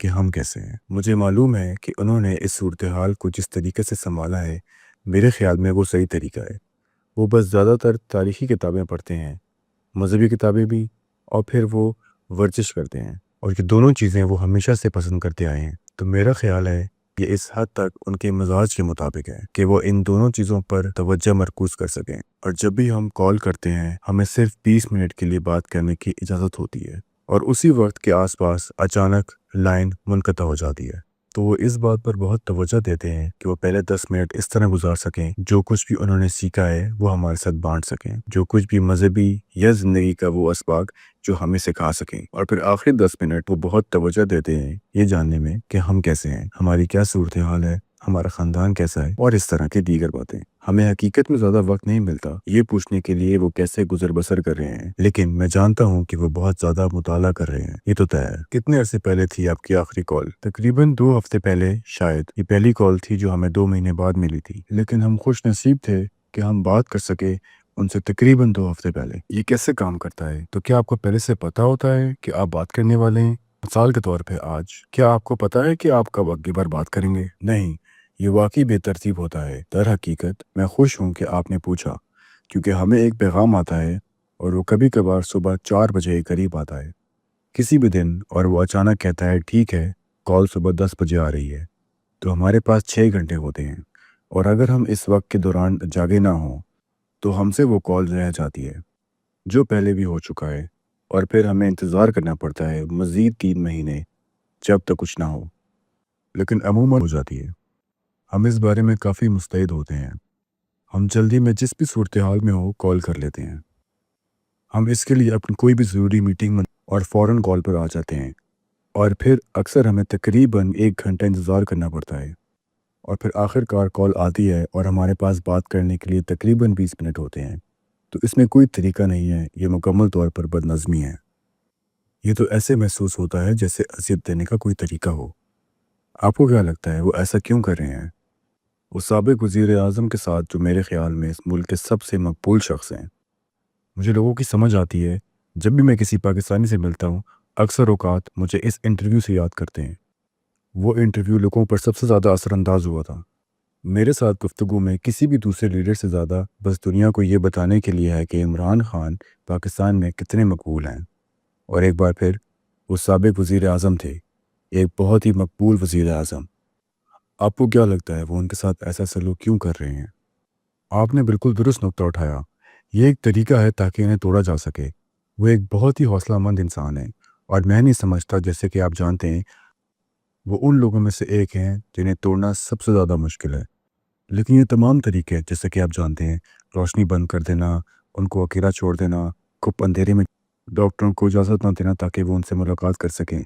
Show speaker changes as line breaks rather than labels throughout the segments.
کہ ہم کیسے ہیں۔ مجھے معلوم ہے کہ انہوں نے اس صورتحال کو جس طریقے سے سنبھالا ہے، میرے خیال میں وہ صحیح طریقہ ہے۔ وہ بس زیادہ تر تاریخی کتابیں پڑھتے ہیں، مذہبی کتابیں بھی، اور پھر وہ ورزش کرتے ہیں، اور یہ دونوں چیزیں وہ ہمیشہ سے پسند کرتے آئے ہیں۔ تو میرا خیال ہے کہ اس حد تک ان کے مزاج کے مطابق ہے کہ وہ ان دونوں چیزوں پر توجہ مرکوز کر سکیں، اور جب بھی ہم کال کرتے ہیں ہمیں صرف 20 منٹ کے لیے بات کرنے کی اجازت ہوتی ہے، اور اسی وقت کے آس پاس اچانک لائن منقطع ہو جاتی ہے۔ تو وہ اس بات پر بہت توجہ دیتے ہیں کہ وہ پہلے 10 منٹ اس طرح گزار سکیں، جو کچھ بھی انہوں نے سیکھا ہے وہ ہمارے ساتھ بانٹ سکیں، جو کچھ بھی مذہبی یا زندگی کا وہ اسباق جو ہمیں سکھا سکیں، اور پھر آخری 10 منٹ وہ بہت توجہ دیتے ہیں یہ جاننے میں کہ ہم کیسے ہیں، ہماری کیا صورتحال ہے، ہمارا خاندان کیسا ہے، اور اس طرح کی دیگر باتیں۔ ہمیں حقیقت میں زیادہ وقت نہیں ملتا یہ پوچھنے کے لیے وہ کیسے گزر بسر کر رہے ہیں، لیکن میں جانتا ہوں کہ وہ بہت زیادہ مطالعہ کر رہے ہیں، یہ تو طے ہے۔ کتنے عرصے پہلے تھی آپ کی آخری کال؟ تقریباً 2 ہفتے پہلے شاید۔ یہ پہلی کال تھی جو ہمیں 2 مہینے بعد ملی تھی، لیکن ہم خوش نصیب تھے کہ ہم بات کر سکے ان سے تقریباً 2 ہفتے پہلے۔ یہ کیسے کام کرتا ہے؟ تو کیا آپ کو پہلے سے پتا ہوتا ہے کہ آپ بات کرنے والے ہیں؟ مثال کے طور پہ آج کیا آپ کو پتا ہے کہ آپ کب اگلی بار بات کریں گے؟ نہیں، یہ واقعی بے ترتیب ہوتا ہے۔ در حقیقت میں خوش ہوں کہ آپ نے پوچھا، کیونکہ ہمیں ایک پیغام آتا ہے اور وہ کبھی کبھار صبح 4 بجے کے قریب آتا ہے کسی بھی دن، اور وہ اچانک کہتا ہے ٹھیک ہے کال صبح 10 بجے آ رہی ہے، تو ہمارے پاس 6 گھنٹے ہوتے ہیں، اور اگر ہم اس وقت کے دوران جاگے نہ ہوں تو ہم سے وہ کال رہ جاتی ہے جو پہلے بھی ہو چکا ہے، اور پھر ہمیں انتظار کرنا پڑتا ہے مزید 3 مہینے جب تک کچھ نہ ہو، لیکن عموماً ہو جاتی ہے۔ ہم اس بارے میں کافی مستعد ہوتے ہیں، ہم جلدی میں جس بھی صورتحال میں ہو کال کر لیتے ہیں، ہم اس کے لیے اپنی کوئی بھی ضروری میٹنگ اور فوراً کال پر آ جاتے ہیں، اور پھر اکثر ہمیں تقریباً 1 گھنٹہ انتظار کرنا پڑتا ہے، اور پھر آخر کار کال آتی ہے اور ہمارے پاس بات کرنے کے لیے تقریباً 20 منٹ ہوتے ہیں۔ تو اس میں کوئی طریقہ نہیں ہے، یہ مکمل طور پر بد نظمی ہے۔ یہ تو ایسے محسوس ہوتا ہے جیسے اذیت دینے کا کوئی طریقہ ہو۔ آپ کو کیا لگتا ہے وہ ایسا کیوں کر رہے ہیں؟ وہ سابق وزیر اعظم کے ساتھ جو میرے خیال میں اس ملک کے سب سے مقبول شخص ہیں۔ مجھے لوگوں کی سمجھ آتی ہے، جب بھی میں کسی پاکستانی سے ملتا ہوں اکثر اوقات مجھے اس انٹرویو سے یاد کرتے ہیں۔ وہ انٹرویو لوگوں پر سب سے زیادہ اثر انداز ہوا تھا۔ میرے ساتھ گفتگو میں کسی بھی دوسرے لیڈر سے زیادہ بس دنیا کو یہ بتانے کے لیے ہے کہ عمران خان پاکستان میں کتنے مقبول ہیں، اور ایک بار پھر وہ سابق وزیر اعظم تھے، ایک بہت ہی مقبول وزیر اعظم۔ آپ کو کیا لگتا ہے وہ ان کے ساتھ ایسا سلوک کیوں کر رہے ہیں؟ آپ نے بالکل درست نقطہ اٹھایا، یہ ایک طریقہ ہے تاکہ انہیں توڑا جا سکے۔ وہ ایک بہت ہی حوصلہ مند انسان ہے، اور میں نہیں سمجھتا، جیسے کہ آپ جانتے ہیں، وہ ان لوگوں میں سے ایک ہیں جنہیں توڑنا سب سے زیادہ مشکل ہے۔ لیکن یہ تمام طریقے جیسے کہ آپ جانتے ہیں، روشنی بند کر دینا، ان کو اکیلا چھوڑ دینا، کپ اندھیرے میں ڈاکٹروں کو اجازت نہ دینا تاکہ وہ ان سے ملاقات کر سکیں،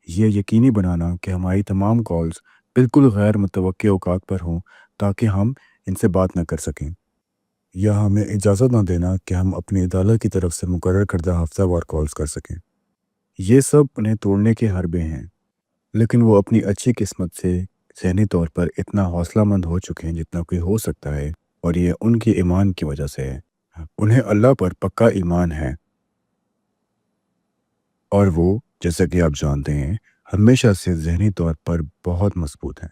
یہ یقینی بنانا کہ ہماری تمام کالز بالکل غیر متوقع اوقات پر ہوں تاکہ ہم ان سے بات نہ کر سکیں، یا ہمیں اجازت نہ دینا کہ ہم اپنی عدالت کی طرف سے مقرر کردہ ہفتہ وار کالز کر سکیں، یہ سب انہیں توڑنے کے حربے ہیں۔ لیکن وہ اپنی اچھی قسمت سے ذہنی طور پر اتنا حوصلہ مند ہو چکے ہیں جتنا کوئی ہو سکتا ہے، اور یہ ان کی ایمان کی وجہ سے ہے۔ انہیں اللہ پر پکا ایمان ہے، اور وہ جیسا کہ آپ جانتے ہیں ہمیشہ سے ذہنی طور پر بہت مضبوط ہیں۔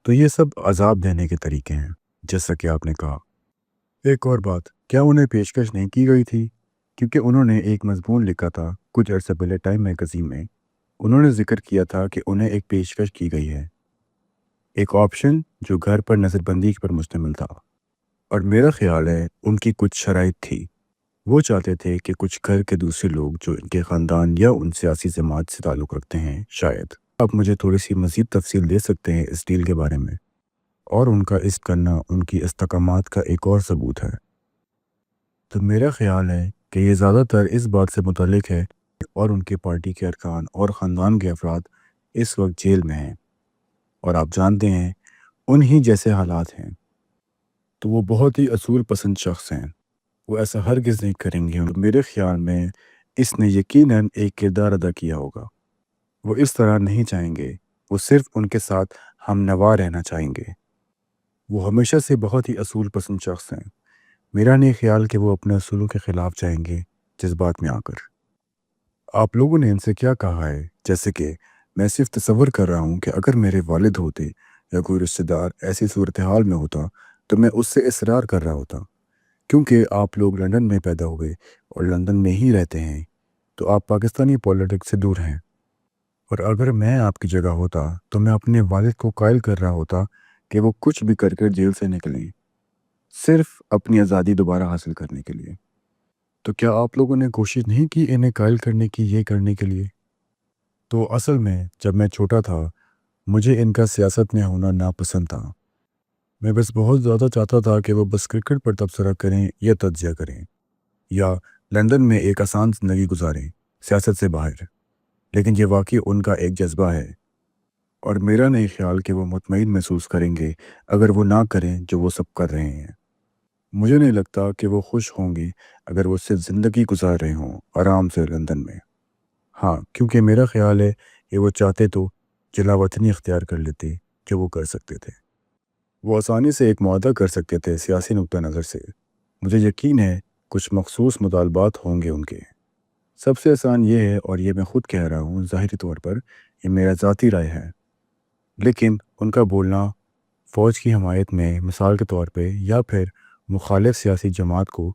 تو یہ سب عذاب دینے کے طریقے ہیں، جیسا کہ آپ نے کہا۔ ایک اور بات، کیا انہیں پیشکش نہیں کی گئی تھی؟ کیونکہ انہوں نے ایک مضمون لکھا تھا کچھ عرصے پہلے ٹائم میگزین میں، انہوں نے ذکر کیا تھا کہ انہیں ایک پیشکش کی گئی ہے، ایک آپشن جو گھر پر نظر بندی پر مشتمل تھا، اور میرا خیال ہے ان کی کچھ شرائط تھی۔ وہ چاہتے تھے کہ کچھ گھر کے دوسرے لوگ جو ان کے خاندان یا ان سیاسی جماعت سے تعلق رکھتے ہیں، شاید آپ مجھے تھوڑی سی مزید تفصیل دے سکتے ہیں اس ڈیل کے بارے میں، اور ان کا اس کرنا ان کی استحکامات کا ایک اور ثبوت ہے۔ تو میرا خیال ہے کہ یہ زیادہ تر اس بات سے متعلق ہے، اور ان کے پارٹی کے ارکان اور خاندان کے افراد اس وقت جیل میں ہیں، اور آپ جانتے ہیں انہی جیسے حالات ہیں، تو وہ بہت ہی اصول پسند شخص ہیں، وہ ایسا ہرگز نہیں کریں گے۔ میرے خیال میں اس نے یقیناً ایک کردار ادا کیا ہوگا، وہ اس طرح نہیں چاہیں گے، وہ صرف ان کے ساتھ ہم نوا رہنا چاہیں گے۔ وہ ہمیشہ سے بہت ہی اصول پسند شخص ہیں، میرا نہیں خیال کہ وہ اپنے اصولوں کے خلاف جائیں گے جذبات میں آ کر۔ آپ لوگوں نے ان سے کیا کہا ہے، جیسے کہ میں صرف تصور کر رہا ہوں کہ اگر میرے والد ہوتے یا کوئی رشتہ دار ایسی صورتحال میں ہوتا تو میں اس سے اصرار کر رہا ہوتا، کیونکہ آپ لوگ لندن میں پیدا ہوئے اور لندن میں ہی رہتے ہیں، تو آپ پاکستانی پولیٹکس سے دور ہیں۔ اور اگر میں آپ کی جگہ ہوتا تو میں اپنے والد کو قائل کر رہا ہوتا کہ وہ کچھ بھی کر جیل سے نکلیں، صرف اپنی آزادی دوبارہ حاصل کرنے کے لیے۔ تو کیا آپ لوگوں نے کوشش نہیں کی انہیں قائل کرنے کی، یہ کرنے کے لیے؟ تو اصل میں جب میں چھوٹا تھا مجھے ان کا سیاست میں ہونا ناپسند تھا۔ میں بس بہت زیادہ چاہتا تھا کہ وہ بس کرکٹ پر تبصرہ کریں یا تجزیہ کریں، یا لندن میں ایک آسان زندگی گزاریں سیاست سے باہر۔ لیکن یہ واقعی ان کا ایک جذبہ ہے، اور میرا نہیں خیال کہ وہ مطمئن محسوس کریں گے اگر وہ نہ کریں جو وہ سب کر رہے ہیں۔ مجھے نہیں لگتا کہ وہ خوش ہوں گی اگر وہ صرف زندگی گزار رہے ہوں آرام سے لندن میں۔ ہاں، کیونکہ میرا خیال ہے کہ وہ چاہتے تو جلا وطنی اختیار کر لیتے جو وہ کر سکتے تھے۔ وہ آسانی سے ایک معاہدہ کر سکتے تھے سیاسی نقطہ نظر سے۔ مجھے یقین ہے کچھ مخصوص مطالبات ہوں گے ان کے۔ سب سے آسان یہ ہے، اور یہ میں خود کہہ رہا ہوں ظاہری طور پر، یہ میرا ذاتی رائے ہے، لیکن ان کا بولنا فوج کی حمایت میں مثال کے طور پہ یا پھر مخالف سیاسی جماعت کو،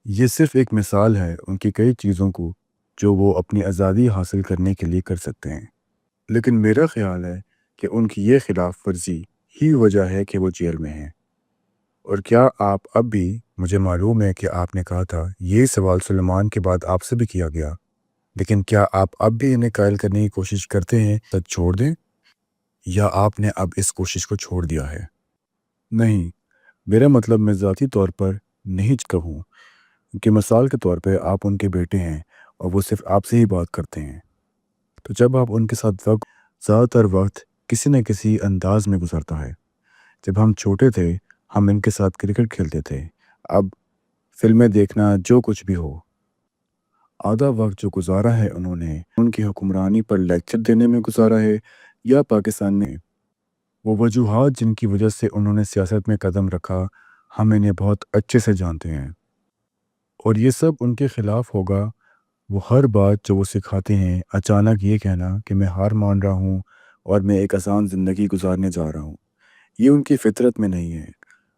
یہ صرف ایک مثال ہے ان کی کئی چیزوں کو جو وہ اپنی آزادی حاصل کرنے کے لیے کر سکتے ہیں۔ لیکن میرا خیال ہے کہ ان کی یہ خلاف ورزی ہی وجہ ہے کہ وہ جیل میں ہیں۔ اور کیا آپ اب بھی، مجھے معلوم ہے کہ آپ نے کہا تھا یہ سوال سلیمان کے بعد آپ سے بھی کیا گیا، لیکن کیا آپ اب بھی انہیں قائل کرنے کی کوشش کرتے ہیں تب چھوڑ دیں، یا آپ نے اب اس کوشش کو چھوڑ دیا ہے؟ نہیں، میرا مطلب میں ذاتی طور پر نہیں کہوں کہ مثال کے طور پہ آپ ان کے بیٹے ہیں اور وہ صرف آپ سے ہی بات کرتے ہیں، تو جب آپ ان کے ساتھ وقت، زیادہ تر وقت کسی نہ کسی انداز میں گزرتا ہے۔ جب ہم چھوٹے تھے ہم ان کے ساتھ کرکٹ کھیلتے تھے، اب فلمیں دیکھنا، جو کچھ بھی ہو۔ آدھا وقت جو گزارا ہے انہوں نے ان کی حکمرانی پر لیکچر دینے میں گزارا ہے یا پاکستان میں۔ وہ وجوہات جن کی وجہ سے انہوں نے سیاست میں قدم رکھا ہم انہیں بہت اچھے سے جانتے ہیں، اور یہ سب ان کے خلاف ہوگا۔ وہ ہر بات جو وہ سکھاتے ہیں، اچانک یہ کہنا کہ میں ہار مان رہا ہوں اور میں ایک آسان زندگی گزارنے جا رہا ہوں، یہ ان کی فطرت میں نہیں ہے۔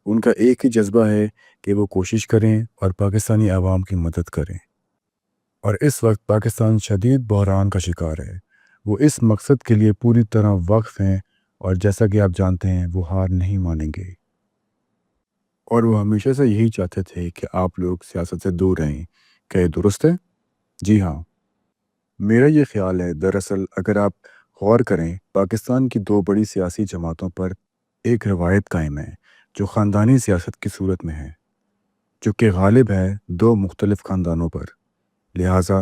ان کا ایک ہی جذبہ ہے کہ وہ کوشش کریں اور پاکستانی عوام کی مدد کریں، اور اس وقت پاکستان شدید بحران کا شکار ہے۔ وہ اس مقصد کے لیے پوری طرح وقف ہیں، اور جیسا کہ آپ جانتے ہیں وہ ہار نہیں مانیں گے، اور وہ ہمیشہ سے یہی چاہتے تھے کہ آپ لوگ سیاست سے دور رہیں۔ کیا یہ درست ہے؟ جی ہاں، میرا یہ خیال ہے۔ دراصل اگر آپ غور کریں، پاکستان کی دو بڑی سیاسی جماعتوں پر ایک روایت قائم ہے جو خاندانی سیاست کی صورت میں ہے، جو کہ غالب ہے دو مختلف خاندانوں پر۔ لہٰذا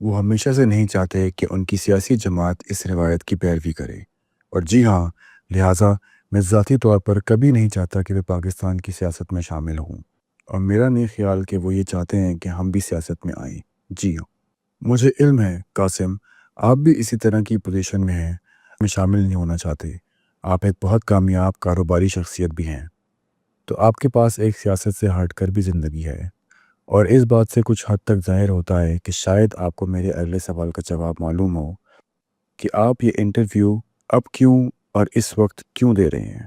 وہ ہمیشہ سے نہیں چاہتے کہ ان کی سیاسی جماعت اس روایت کی پیروی کرے، اور جی ہاں، لہٰذا میں ذاتی طور پر کبھی نہیں چاہتا کہ وہ پاکستان کی سیاست میں شامل ہوں، اور میرا نہیں خیال کہ وہ یہ چاہتے ہیں کہ ہم بھی سیاست میں آئیں۔ جی ہاں، مجھے علم ہے قاسم، آپ بھی اسی طرح کی پوزیشن میں ہیں، میں شامل نہیں ہونا چاہتے۔ آپ ایک بہت کامیاب کاروباری شخصیت بھی ہیں، تو آپ کے پاس ایک سیاست سے ہٹ کر بھی زندگی ہے، اور اس بات سے کچھ حد تک ظاہر ہوتا ہے کہ شاید آپ کو میرے اگلے سوال کا جواب معلوم ہو کہ آپ یہ انٹرویو اب کیوں اور اس وقت کیوں دے رہے ہیں۔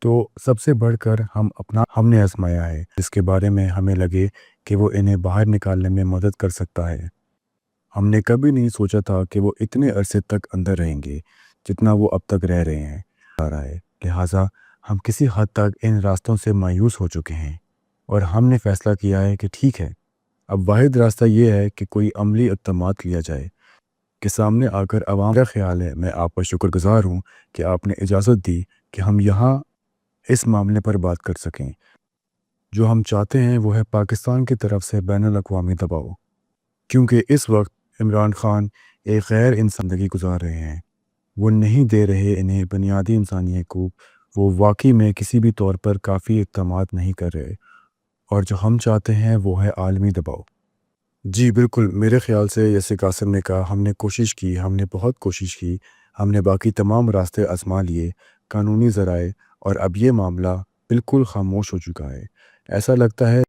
تو سب سے بڑھ کر ہم نے آزمایا ہے جس کے بارے میں ہمیں لگے کہ وہ انہیں باہر نکالنے میں مدد کر سکتا ہے۔ ہم نے کبھی نہیں سوچا تھا کہ وہ اتنے عرصے تک اندر رہیں گے جتنا وہ اب تک رہ رہے ہیں۔ لہٰذا ہم کسی حد تک ان راستوں سے مایوس ہو چکے ہیں، اور ہم نے فیصلہ کیا ہے کہ ٹھیک ہے، اب واحد راستہ یہ ہے کہ کوئی عملی اقدامات لیا جائے کہ سامنے آ کر عوام کا خیال ہے۔ میں آپ کا شکر گزار ہوں کہ آپ نے اجازت دی کہ ہم یہاں اس معاملے پر بات کر سکیں۔ جو ہم چاہتے ہیں وہ ہے پاکستان کی طرف سے بین الاقوامی دباؤ، کیونکہ اس وقت عمران خان ایک غیر انسانی زندگی گزار رہے ہیں۔ وہ نہیں دے رہے انہیں بنیادی انسانی حقوق، وہ واقعی میں کسی بھی طور پر کافی اقدامات نہیں کر رہے، اور جو ہم چاہتے ہیں وہ ہے عالمی دباؤ۔ جی بالکل، میرے خیال سے جیسے قاسم نے کہا، ہم نے کوشش کی، ہم نے بہت کوشش کی، ہم نے باقی تمام راستے آزما لیے، قانونی ذرائع، اور اب یہ معاملہ بالکل خاموش ہو چکا ہے۔ ایسا لگتا ہے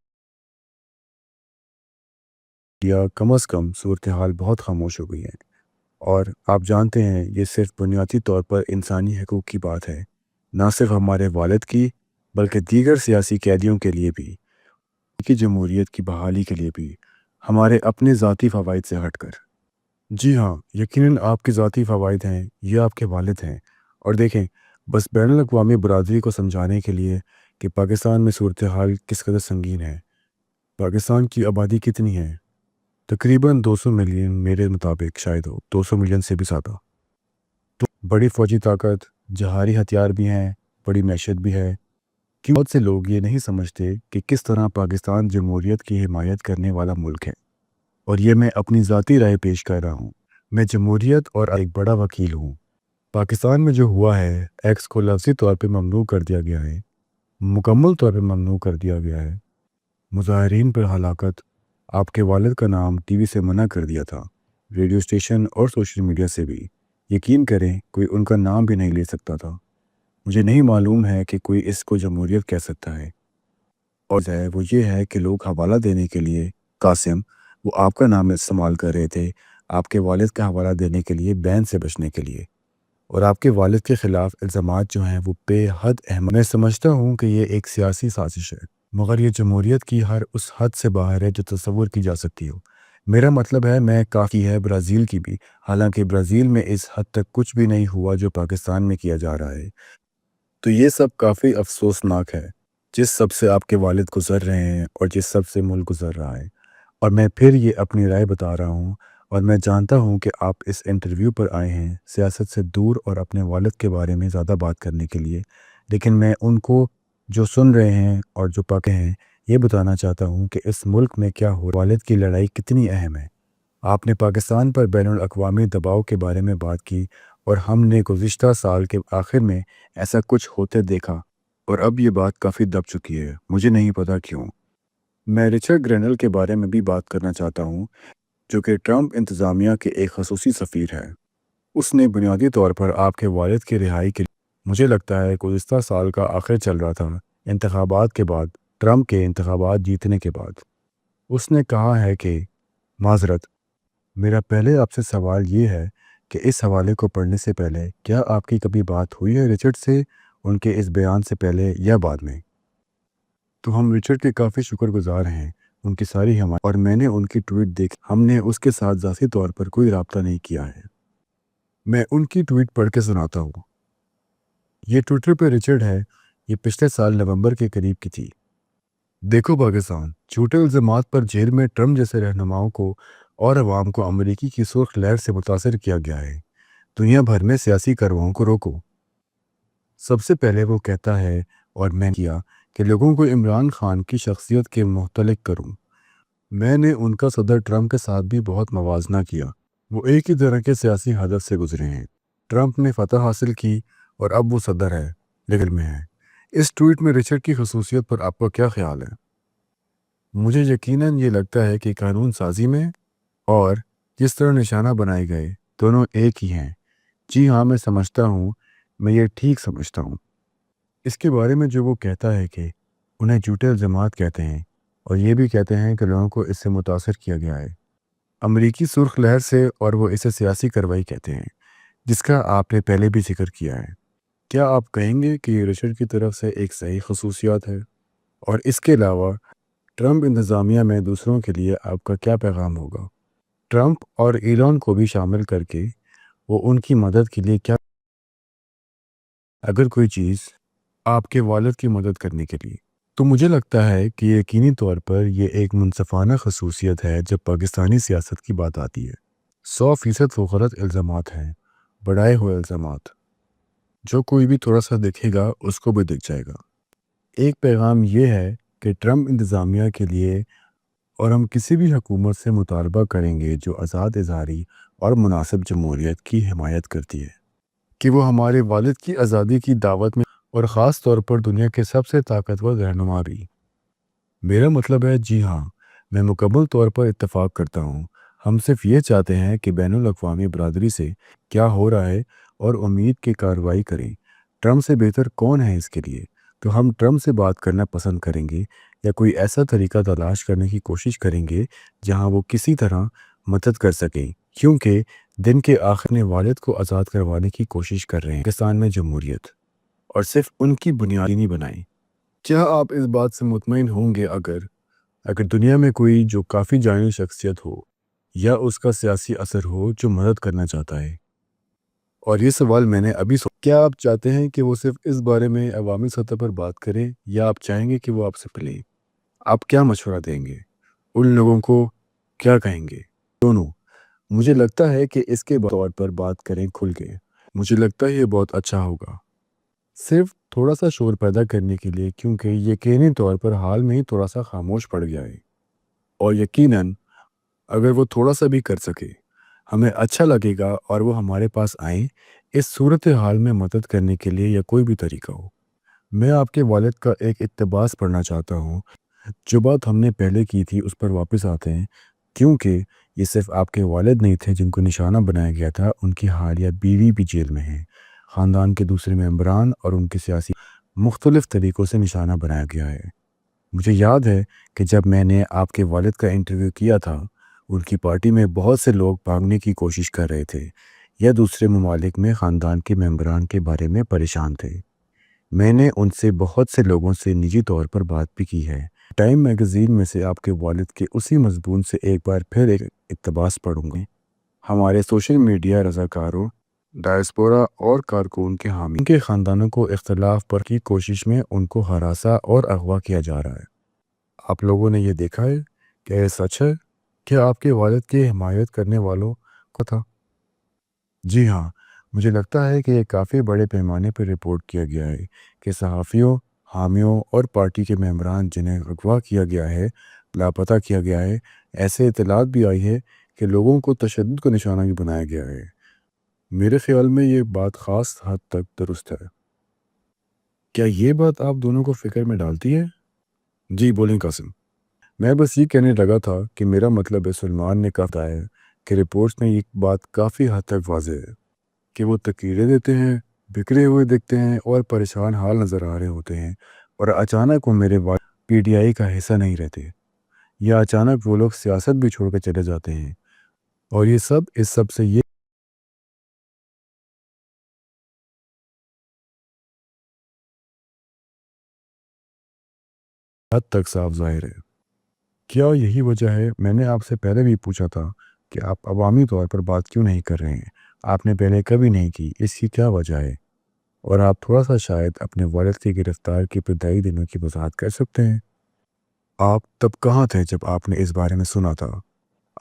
یا کم از کم صورتحال بہت خاموش ہو گئی ہے۔ اور آپ جانتے ہیں یہ صرف بنیادی طور پر انسانی حقوق کی بات ہے، نہ صرف ہمارے والد کی بلکہ دیگر سیاسی قیدیوں کے لیے بھی، کی جمہوریت کی بحالی کے لیے بھی، ہمارے اپنے ذاتی فوائد سے ہٹ کر۔ جی ہاں، یقیناً آپ کے ذاتی فوائد ہیں، یہ آپ کے والد ہیں۔ اور دیکھیں، بس بین الاقوامی برادری کو سمجھانے کے لیے کہ پاکستان میں صورتحال کس قدر سنگین ہے۔ پاکستان کی آبادی کتنی ہے؟ تقریباً 200 ملین، میرے مطابق شاید ہو 200 ملین سے بھی زیادہ۔ تو بڑی فوجی طاقت، جہاری ہتھیار بھی ہیں، بڑی معیشت بھی ہے۔ کیوں بہت سے لوگ یہ نہیں سمجھتے کہ کس طرح پاکستان جمہوریت کی حمایت کرنے والا ملک ہے؟ اور یہ میں اپنی ذاتی رائے پیش کر رہا ہوں۔ میں جمہوریت اور ایک بڑا وکیل ہوں۔ پاکستان میں جو ہوا ہے، ایکس کو لفظی طور پہ ممنوع کر دیا گیا ہے، مکمل طور پہ ممنوع کر دیا گیا ہے۔ مظاہرین پر ہلاکت، آپ کے والد کا نام ٹی وی سے منع کر دیا تھا، ریڈیو اسٹیشن اور سوشل میڈیا سے بھی۔ یقین کریں، کوئی ان کا نام بھی نہیں لے سکتا تھا۔ مجھے نہیں معلوم ہے کہ کوئی اس کو جمہوریت کہہ سکتا ہے، اور وہ یہ ہے کہ لوگ حوالہ دینے کے لیے، قاسم، وہ آپ کا نام استعمال کر رہے تھے آپ کے والد کا حوالہ دینے کے لیے، بین سے بچنے کے لیے، اور آپ کے والد کے خلاف الزامات جو ہیں وہ بے حد اہم۔ میں سمجھتا ہوں کہ یہ ایک سیاسی سازش ہے، مگر یہ جمہوریت کی ہر اس حد سے باہر ہے جو تصور کی جا سکتی ہو۔ میرا مطلب ہے میں کافی ہے برازیل کی بھی، حالانکہ برازیل میں اس حد تک کچھ بھی نہیں ہوا جو پاکستان میں کیا جا رہا ہے۔ تو یہ سب کافی افسوسناک ہے، جس سب سے آپ کے والد گزر رہے ہیں اور جس سب سے ملک گزر رہا ہے۔ اور میں پھر یہ اپنی رائے بتا رہا ہوں، اور میں جانتا ہوں کہ آپ اس انٹرویو پر آئے ہیں سیاست سے دور اور اپنے والد کے بارے میں زیادہ بات کرنے کے لیے، لیکن میں ان کو جو سن رہے ہیں اور جو پکے ہیں یہ بتانا چاہتا ہوں کہ اس ملک میں کیا ہو، والد کی لڑائی کتنی اہم ہے۔ آپ نے پاکستان پر بین الاقوامی دباؤ کے بارے میں بات کی، اور ہم نے گزشتہ سال کے آخر میں ایسا کچھ ہوتے دیکھا، اور اب یہ بات کافی دب چکی ہے، مجھے نہیں پتا کیوں۔ میں رچرڈ گرینل کے بارے میں بھی بات کرنا چاہتا ہوں، جو کہ ٹرمپ انتظامیہ کے ایک خصوصی سفیر ہے۔ اس نے بنیادی طور پر آپ کے والد کی رہائی کے لیے، مجھے لگتا ہے گزشتہ سال کا آخر چل رہا تھا، انتخابات کے بعد، ٹرمپ کے انتخابات جیتنے کے بعد، اس نے کہا ہے کہ معذرت، میرا پہلے آپ سے سوال یہ ہے کہ اس حوالے کو پڑھنے سے پہلے کیا آپ کی کبھی بات ہوئی ہے رچرڈ سے، ان کے اس بیان سے پہلے یا بعد میں؟ تو ہم رچرڈ کے کافی شکر گزار ہیں، ان کی ساری حمایت، اور میں نے ان کی ٹویٹ دیکھی، ہم نے اس کے ساتھ ذاتی طور پر کوئی رابطہ نہیں کیا ہے۔ میں ان کی ٹویٹ پڑھ کے سناتا ہوں۔ یہ ٹویٹر پہ رچرڈ ہے، یہ پچھلے سال نومبر کے قریب کی تھی۔ دیکھو پاکستان، جھوٹے الزامات پر جیل میں ٹرمپ جیسے رہنماؤں کو اور عوام کو امریکی کی سرخ لہر سے متاثر کیا گیا ہے۔ دنیا بھر میں سیاسی کارروائی کو روکو۔ سب سے پہلے وہ کہتا ہے، اور میں نے کیا کہ لوگوں کو عمران خان کی شخصیت کے متعلق کروں۔ میں نے ان کا صدر ٹرمپ کے ساتھ بھی بہت موازنہ کیا، وہ ایک ہی طرح کے سیاسی ہدف سے گزرے ہیں۔ ٹرمپ نے فتح حاصل کی اور اب وہ صدر ہے، لیکن میں ہے۔ اس ٹویٹ میں رچرڈ کی خصوصیت پر آپ کا کیا خیال ہے؟ مجھے یقیناً یہ لگتا ہے کہ قانون سازی میں اور جس طرح نشانہ بنائے گئے دونوں ایک ہی ہیں۔ جی ہاں، میں سمجھتا ہوں، میں یہ ٹھیک سمجھتا ہوں۔ اس کے بارے میں جو وہ کہتا ہے کہ انہیں جھوٹے الزامات کہتے ہیں، اور یہ بھی کہتے ہیں کہ لوگوں کو اس سے متاثر کیا گیا ہے، امریکی سرخ لہر سے، اور وہ اسے سیاسی کارروائی کہتے ہیں، جس کا آپ نے پہلے بھی ذکر کیا ہے۔ کیا آپ کہیں گے کہ یہ رچرڈ کی طرف سے ایک صحیح خصوصیات ہے؟ اور اس کے علاوہ ٹرمپ انتظامیہ میں دوسروں کے لیے آپ کا کیا پیغام ہوگا؟ ٹرمپ اور ایلان کو بھی شامل کر کے وہ ان کی مدد کے لیے کیا، اگر کوئی چیز آپ کے والد کی مدد کرنے کے لیے؟ تو مجھے لگتا ہے کہ یقینی طور پر یہ ایک منصفانہ خصوصیت ہے جب پاکستانی سیاست کی بات آتی ہے۔ 100% وہ غلط الزامات ہیں، بڑھائے ہوئے الزامات، جو کوئی بھی تھوڑا سا دیکھے گا اس کو بھی دکھ جائے گا۔ ایک پیغام یہ ہے کہ ٹرمپ انتظامیہ کے لیے، اور ہم کسی بھی حکومت سے مطالبہ کریں گے جو آزاد اظہاری اور مناسب جمہوریت کی حمایت کرتی ہے، کہ وہ ہمارے والد کی آزادی کی دعوت میں، اور خاص طور پر دنیا کے سب سے طاقتور رہنما بھی۔ میرا مطلب ہے، جی ہاں، میں مکمل طور پر اتفاق کرتا ہوں۔ ہم صرف یہ چاہتے ہیں کہ بین الاقوامی برادری سے کیا ہو رہا ہے اور امید کی کارروائی کریں۔ ٹرمپ سے بہتر کون ہے اس کے لیے؟ تو ہم ٹرمپ سے بات کرنا پسند کریں گے، یا کوئی ایسا طریقہ تلاش کرنے کی کوشش کریں گے جہاں وہ کسی طرح مدد کر سکیں، کیونکہ دن کے آخر میں والد کو آزاد کروانے کی کوشش کر رہے ہیں پاکستان میں جمہوریت، اور صرف ان کی بنیادی نہیں بنائی۔ کیا آپ اس بات سے مطمئن ہوں گے اگر دنیا میں کوئی جو کافی جانی شخصیت ہو یا اس کا سیاسی اثر ہو جو مدد کرنا چاہتا ہے؟ اور یہ سوال میں نے ابھی کیا آپ چاہتے ہیں کہ وہ صرف اس بارے میں عوامی سطح پر بات کریں، یا آپ چاہیں گے کہ وہ آپ سے ملیں؟ آپ کیا مشورہ دیں گے؟ ان لوگوں کو کیا کہیں گے؟ دونوں۔ مجھے لگتا ہے کہ اس کے طور پر بات کریں کھل کے۔ مجھے لگتا ہے یہ بہت اچھا ہوگا، صرف تھوڑا سا شور پیدا کرنے کے لیے، کیونکہ یقینی طور پر حال میں ہی تھوڑا سا خاموش پڑ گیا ہے، اور یقیناً اگر وہ تھوڑا سا بھی کر سکے ہمیں اچھا لگے گا، اور وہ ہمارے پاس آئیں اس صورتحال میں مدد کرنے کے لیے، یا کوئی بھی طریقہ ہو۔ میں آپ کے والد کا ایک اقتباس پڑھنا چاہتا ہوں۔ جو بات ہم نے پہلے کی تھی اس پر واپس آتے ہیں، کیونکہ یہ صرف آپ کے والد نہیں تھے جن کو نشانہ بنایا گیا تھا، ان کی حالیہ بیوی بھی جیل میں ہیں، خاندان کے دوسرے ممبران اور ان کے سیاسی مختلف طریقوں سے نشانہ بنایا گیا ہے۔ مجھے یاد ہے کہ جب میں نے آپ کے والد کا انٹرویو کیا تھا، ان کی پارٹی میں بہت سے لوگ بھاگنے کی کوشش کر رہے تھے یا دوسرے ممالک میں خاندان کے ممبران کے بارے میں پریشان تھے۔ میں نے ان سے بہت سے لوگوں سے نجی طور پر بات بھی کی ہے۔ ٹائم میگزین میں سے آپ کے والد کے اسی مضمون سے ایک بار پھر ایک اقتباس پڑھوں گے۔ ہمارے سوشل میڈیا رضاکاروں، ڈائسپورا اور کارکن کے حامی ان کے خاندانوں کو اختلاف پر کی کوشش میں ان کو ہراساں اور اغوا کیا جا رہا ہے۔ آپ لوگوں نے یہ دیکھا ہے کہ یہ سچ ہے؟ کیا آپ کے والد کی حمایت کرنے والوں کو تھا؟ جی ہاں، مجھے لگتا ہے کہ یہ کافی بڑے پیمانے پر رپورٹ کیا گیا ہے کہ صحافیوں، حامیوں اور پارٹی کے ممبران جنہیں اغوا کیا گیا ہے، لاپتہ کیا گیا ہے۔ ایسے اطلاعات بھی آئی ہے کہ لوگوں کو تشدد کا نشانہ بھی بنایا گیا ہے۔ میرے خیال میں یہ بات خاص حد تک درست ہے۔ کیا یہ بات آپ دونوں کو فکر میں ڈالتی ہے؟ جی بولیں قاسم۔ میں بس یہ کہنے لگا تھا کہ میرا مطلب ہے سلمان نے کہا ہے کہ رپورٹس میں یہ بات کافی حد تک واضح ہے کہ وہ تقریریں دیتے ہیں، بکھرے ہوئے دکھتے ہیں اور پریشان حال نظر آ رہے ہوتے ہیں، اور اچانک وہ میرے والد پی ٹی آئی کا حصہ نہیں رہتے، یا اچانک وہ لوگ سیاست بھی چھوڑ کے چلے جاتے ہیں، اور یہ سب اس سب سے یہ حد تک صاف ظاہر ہے۔ کیا یہی وجہ ہے؟ میں نے آپ سے پہلے بھی پوچھا تھا کہ آپ عوامی طور پر بات کیوں نہیں کر رہے ہیں؟ آپ نے پہلے کبھی نہیں کی، اس کی کیا وجہ ہے؟ اور آپ تھوڑا سا شاید اپنے والد کی گرفتار کی ابتدائی دنوں کی وضاحت کر سکتے ہیں؟ آپ تب کہاں تھے جب آپ نے اس بارے میں سنا تھا؟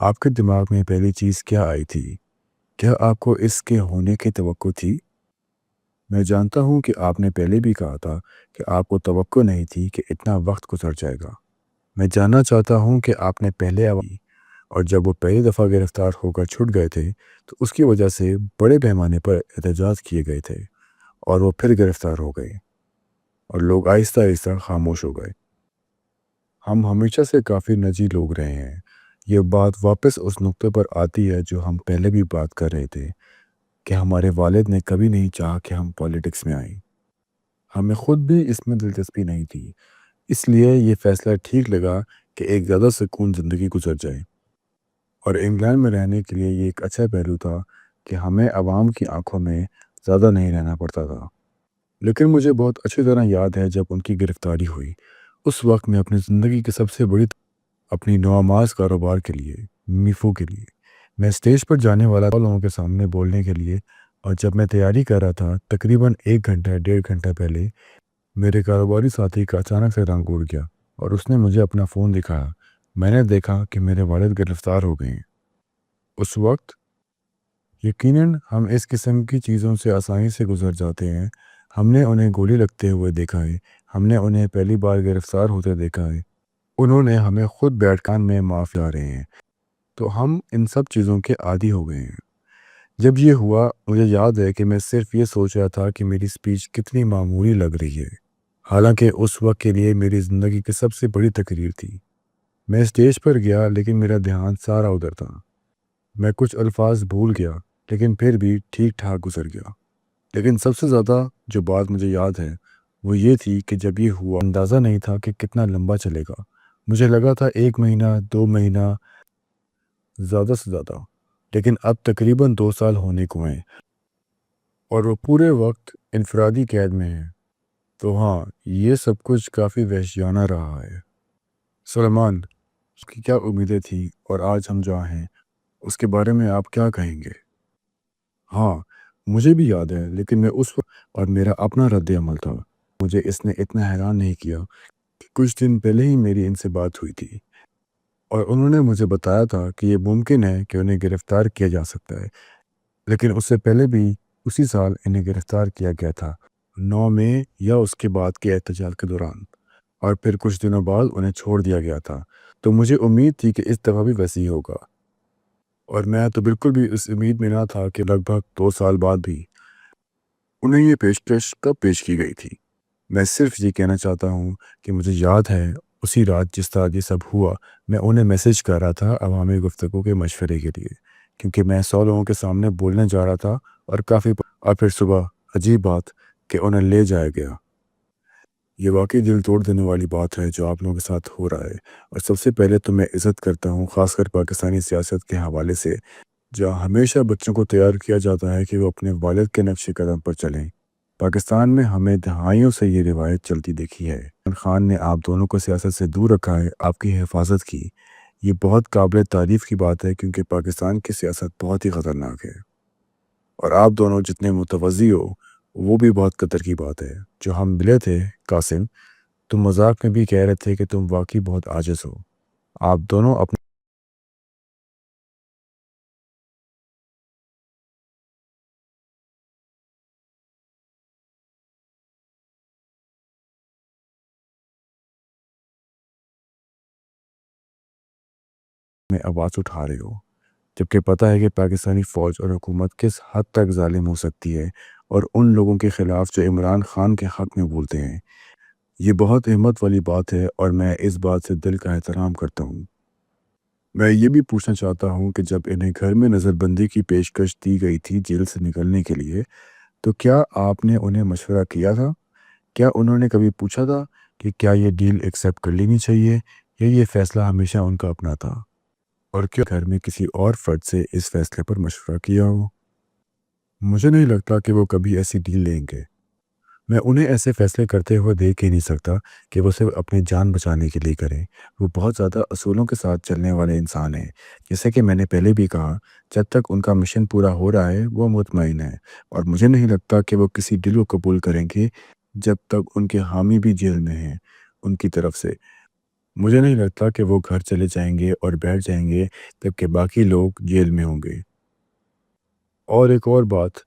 آپ کے دماغ میں پہلی چیز کیا آئی تھی؟ کیا آپ کو اس کے ہونے کی توقع تھی؟ میں جانتا ہوں کہ آپ نے پہلے بھی کہا تھا کہ آپ کو توقع نہیں تھی کہ اتنا وقت گزر جائے گا۔ میں جاننا چاہتا ہوں کہ آپ نے پہلے اور جب وہ پہلی دفعہ گرفتار ہو کر چھٹ گئے تھے تو اس کی وجہ سے بڑے پیمانے پر احتجاج کیے گئے تھے، اور وہ پھر گرفتار ہو گئے اور لوگ آہستہ آہستہ خاموش ہو گئے۔ ہم ہمیشہ سے کافی نجی لوگ رہے ہیں۔ یہ بات واپس اس نقطے پر آتی ہے جو ہم پہلے بھی بات کر رہے تھے کہ ہمارے والد نے کبھی نہیں چاہا کہ ہم پالیٹکس میں آئیں۔ ہمیں خود بھی اس میں دلچسپی نہیں تھی، اس لیے یہ فیصلہ ٹھیک لگا کہ ایک زیادہ سکون زندگی گزر جائے، اور انگلینڈ میں رہنے کے لیے یہ ایک اچھا پہلو تھا کہ ہمیں عوام کی آنکھوں میں زیادہ نہیں رہنا پڑتا تھا۔ لیکن مجھے بہت اچھی طرح یاد ہے جب ان کی گرفتاری ہوئی، اس وقت میں اپنی زندگی کے سب سے بڑی اپنی نوآماز کاروبار کے لیے، میفو کے لیے، میں اسٹیج پر جانے والا تھا لوگوں کے سامنے بولنے کے لیے، اور جب میں تیاری کر رہا تھا تقریباً 1 گھنٹہ 1.5 گھنٹہ پہلے میرے کاروباری ساتھی کا اچانک سے رنگ اڑ گیا اور اس نے مجھے اپنا فون دکھایا۔ میں نے دیکھا کہ میرے والد گرفتار ہو گئے ہیں۔ اس وقت یقیناً ہم اس قسم کی چیزوں سے آسانی سے گزر جاتے ہیں۔ ہم نے انہیں گولی لگتے ہوئے دیکھا ہے، ہم نے انہیں پہلی بار گرفتار ہوتے دیکھا ہے، انہوں نے ہمیں خود بیٹھکان میں معاف لا رہے ہیں، تو ہم ان سب چیزوں کے عادی ہو گئے ہیں۔ جب یہ ہوا مجھے یاد ہے کہ میں صرف یہ سوچ رہا تھا کہ میری سپیچ کتنی معمولی لگ رہی ہے، حالانکہ اس وقت کے لیے میری زندگی کی سب سے بڑی تقریر تھی۔ میں اسٹیج پر گیا لیکن میرا دھیان سارا ادھر تھا۔ میں کچھ الفاظ بھول گیا لیکن پھر بھی ٹھیک ٹھاک گزر گیا۔ لیکن سب سے زیادہ جو بات مجھے یاد ہے وہ یہ تھی کہ جب یہ ہوا اندازہ نہیں تھا کہ کتنا لمبا چلے گا۔ مجھے لگا تھا 1 مہینہ 2 مہینہ زیادہ سے زیادہ، لیکن اب تقریباً 2 سال ہونے کو ہیں اور وہ پورے وقت انفرادی قید میں ہیں۔ تو ہاں، یہ سب کچھ کافی وحشیانہ رہا ہے۔ سلیمان، اس کی کیا امیدیں تھیں اور آج ہم جہاں ہیں اس کے بارے میں آپ کیا کہیں گے؟ ہاں، مجھے بھی یاد ہے، لیکن میں اس وقت اور میرا اپنا رد عمل تھا۔ مجھے اس نے اتنا حیران نہیں کیا کہ کچھ دن پہلے ہی میری ان سے بات ہوئی تھی اور انہوں نے مجھے بتایا تھا کہ یہ ممکن ہے کہ انہیں گرفتار کیا جا سکتا ہے، لیکن اس سے پہلے بھی اسی سال انہیں گرفتار کیا گیا تھا، 9 مئی یا اس کے بعد کے احتجاج کے دوران، اور پھر کچھ دنوں بعد انہیں چھوڑ دیا گیا تھا۔ تو مجھے امید تھی کہ اس دفعہ بھی ویسے ہی ہوگا، اور میں تو بالکل بھی اس امید میں نہ تھا کہ لگ بھگ 2 سال بعد بھی انہیں یہ پیشکش کب پیش کی گئی تھی۔ میں صرف یہ کہنا چاہتا ہوں کہ مجھے یاد ہے اسی رات جس طرح یہ سب ہوا، میں انہیں میسیج کر رہا تھا عوامی گفتگو کے مشورے کے لیے، کیونکہ میں 100 لوگوں کے سامنے بولنے جا رہا تھا اور اور پھر صبح عجیب بات کہ انہیں لے جایا گیا۔ یہ واقعی دل توڑ دینے والی بات ہے جو آپ لوگوں کے ساتھ ہو رہا ہے، اور سب سے پہلے تو میں عزت کرتا ہوں خاص کر پاکستانی سیاست کے حوالے سے، جہاں ہمیشہ بچوں کو تیار کیا جاتا ہے کہ وہ اپنے والد کے نقش قدم پر چلیں۔ پاکستان میں ہمیں دہائیوں سے یہ روایت چلتی دیکھی ہے۔ عمران خان نے آپ دونوں کو سیاست سے دور رکھا ہے، آپ کی حفاظت کی۔ یہ بہت قابل تعریف کی بات ہے کیونکہ پاکستان کی سیاست بہت ہی خطرناک ہے، اور آپ دونوں جتنے متوازی ہو وہ بھی بہت قدر کی بات ہے۔ جو ہم ملے تھے قاسم، تم مذاق میں بھی کہہ رہے تھے کہ تم واقعی بہت عاجز ہو۔ آپ دونوں اپنے میں آواز اٹھا رہے ہو، جبکہ پتہ ہے کہ پاکستانی فوج اور حکومت کس حد تک ظالم ہو سکتی ہے، اور ان لوگوں کے خلاف جو عمران خان کے حق میں بولتے ہیں۔ یہ بہت ہمت والی بات ہے اور میں اس بات سے دل کا احترام کرتا ہوں۔ میں یہ بھی پوچھنا چاہتا ہوں کہ جب انہیں گھر میں نظر بندی کی پیشکش دی گئی تھی جیل سے نکلنے کے لیے، تو کیا آپ نے انہیں مشورہ کیا تھا؟ کیا انہوں نے کبھی پوچھا تھا کہ کیا یہ ڈیل ایکسیپٹ کر لینی چاہیے یا یہ فیصلہ ہمیشہ ان کا اپنا تھا؟ اور کیا گھر میں کسی اور فرد سے اس فیصلے پر مشورہ کیا ہو؟ مجھے نہیں لگتا کہ وہ کبھی ایسی ڈیل لیں گے۔ میں انہیں ایسے فیصلے کرتے ہوئے دیکھ ہی نہیں سکتا کہ وہ صرف اپنی جان بچانے کے لیے کریں۔ وہ بہت زیادہ اصولوں کے ساتھ چلنے والے انسان ہیں۔ جیسے کہ میں نے پہلے بھی کہا، جب تک ان کا مشن پورا ہو رہا ہے وہ مطمئن ہے، اور مجھے نہیں لگتا کہ وہ کسی ڈیل کو قبول کریں گے جب تک ان کے حامی بھی جیل میں ہیں۔ ان کی طرف سے مجھے نہیں لگتا کہ وہ گھر چلے جائیں گے اور بیٹھ جائیں گے جبکہ باقی لوگ جیل میں ہوں گے۔ اور ایک اور بات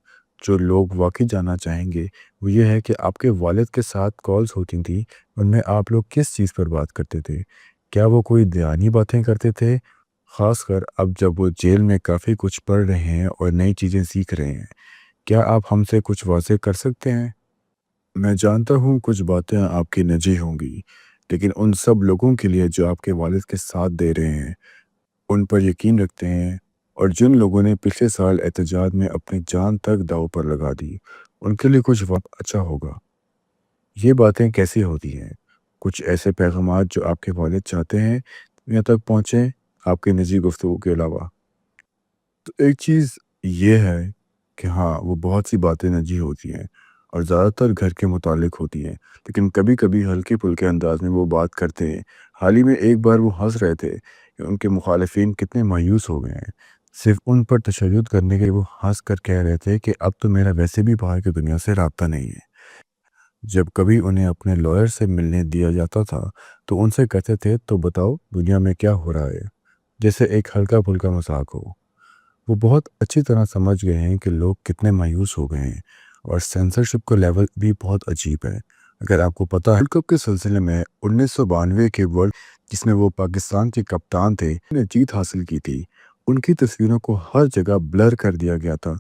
جو لوگ واقعی جاننا چاہیں گے وہ یہ ہے کہ آپ کے والد کے ساتھ کالز ہوتی تھیں، ان میں آپ لوگ کس چیز پر بات کرتے تھے؟ کیا وہ کوئی دھیانی باتیں کرتے تھے؟ خاص کر اب جب وہ جیل میں کافی کچھ پڑھ رہے ہیں اور نئی چیزیں سیکھ رہے ہیں، کیا آپ ہم سے کچھ واضح کر سکتے ہیں؟ میں جانتا ہوں کچھ باتیں آپ کی نجی ہوں گی، لیکن ان سب لوگوں کے لیے جو آپ کے والد کے ساتھ دے رہے ہیں، ان پر یقین رکھتے ہیں، اور جن لوگوں نے پچھلے سال احتجاج میں اپنی جان تک داؤ پر لگا دی، ان کے لیے کچھ وقت اچھا ہوگا۔ یہ باتیں کیسی ہوتی ہیں؟ کچھ ایسے پیغامات جو آپ کے والد چاہتے ہیں یہاں تک پہنچیں آپ کے نجی گفتگو کے علاوہ؟ تو ایک چیز یہ ہے کہ ہاں، وہ بہت سی باتیں نجی ہوتی ہیں اور زیادہ تر گھر کے متعلق ہوتی ہیں، لیکن کبھی کبھی ہلکے پھلکے انداز میں وہ بات کرتے ہیں۔ حال ہی میں ایک بار وہ ہنس رہے تھے کہ ان کے مخالفین کتنے مایوس ہو گئے ہیں، صرف ان پر تشدد کرنے کے لیے وہ ہنس کر کہہ رہے تھے کہ اب تو میرا ویسے بھی باہر کی دنیا سے رابطہ نہیں ہے۔ جب کبھی انہیں اپنے لائر سے ملنے دیا جاتا تھا تو ان سے کہتے تھے تو بتاؤ دنیا میں کیا ہو رہا ہے، جیسے ایک ہلکا پھلکا مذاق ہو۔ وہ بہت اچھی طرح سمجھ گئے ہیں کہ لوگ کتنے مایوس ہو گئے ہیں، اور سینسرشپ کا لیول بھی بہت عجیب ہے۔ اگر آپ کو پتہ ہے ورلڈ کپ کے سلسلے میں 1992 کے ورلڈ جس میں وہ پاکستان کے کپتان تھے نے جیت حاصل کی تھی، ان کی تصویروں کو ہر جگہ بلر کر دیا گیا تھا